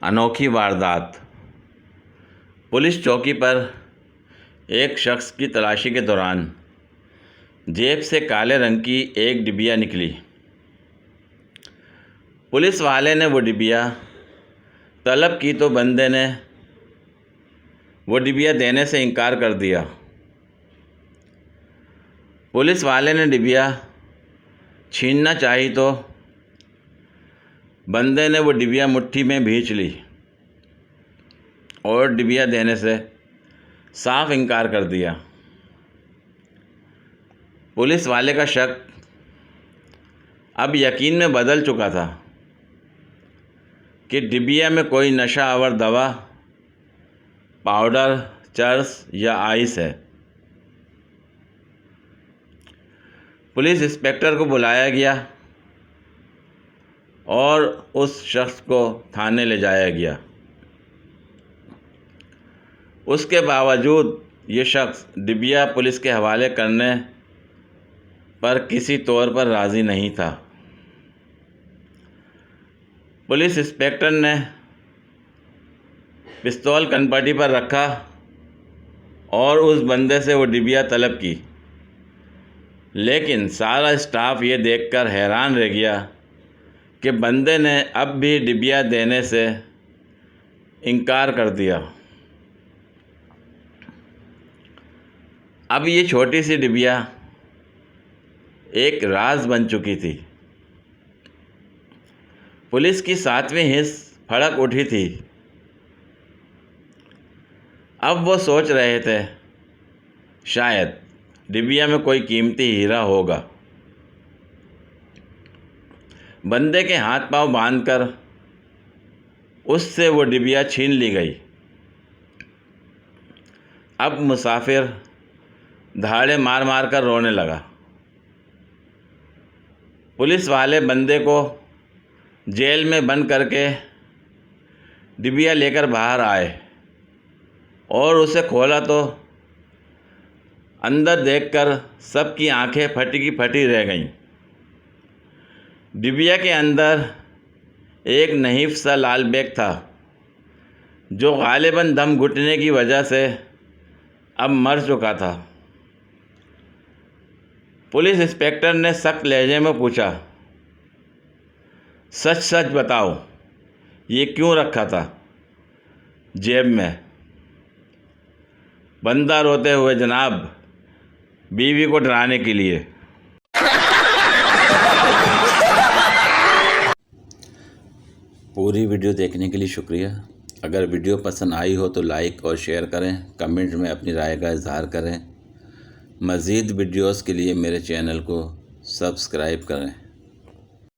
अनोखी वारदात। पुलिस चौकी पर एक शख्स की तलाशी के दौरान जेब से काले रंग की एक डिबिया निकली। पुलिस वाले ने वो डिबिया तलब की तो बंदे ने वो डिबिया देने से इनकार कर दिया। पुलिस वाले ने डिबिया छीनना चाही तो बंदे ने वो डिबिया मुट्ठी में भींच ली और डिबिया देने से साफ इनकार कर दिया। पुलिस वाले का शक अब यकीन में बदल चुका था कि डिबिया में कोई नशा आवर दवा, पाउडर, चर्स या आइस है। पुलिस इंस्पेक्टर को बुलाया गया और उस शख्स को थाने ले जाया गया। उसके बावजूद ये शख्स डिबिया पुलिस के हवाले करने पर किसी तौर पर राज़ी नहीं था। पुलिस इंस्पेक्टर ने पिस्तौल कनपट्टी पर रखा और उस बंदे से वो डिबिया तलब की, लेकिन सारा स्टाफ ये देखकर हैरान रह गया कि बंदे ने अब भी डिबिया देने से इनकार कर दिया। अब ये छोटी सी डिबिया एक राज बन चुकी थी। पुलिस की सातवीं हिस्स फड़क उठी थी। अब वो सोच रहे थे शायद डिबिया में कोई कीमती हीरा होगा। बंदे के हाथ पांव बांधकर उससे वो डिबिया छीन ली गई। अब मुसाफिर धाड़े मार मार कर रोने लगा। पुलिस वाले बंदे को जेल में बंद करके डिबिया लेकर बाहर आए और उसे खोला तो अंदर देखकर सबकी आंखें फटी की फटी रह गईं। डिबिया के अंदर एक नहीफ सा लाल बैग था जो गालिबन दम घुटने की वजह से अब मर चुका था। पुलिस इंस्पेक्टर ने सख्त लहजे में पूछा, सच सच बताओ, ये क्यों रखा था जेब में? बंदा रोते हुए, जनाब, बीवी को डराने के लिए। पूरी वीडियो देखने के लिए शुक्रिया। अगर वीडियो पसंद आई हो तो लाइक और शेयर करें, कमेंट में अपनी राय का इजहार करें। मज़ीद वीडियोस के लिए मेरे चैनल को सब्सक्राइब करें।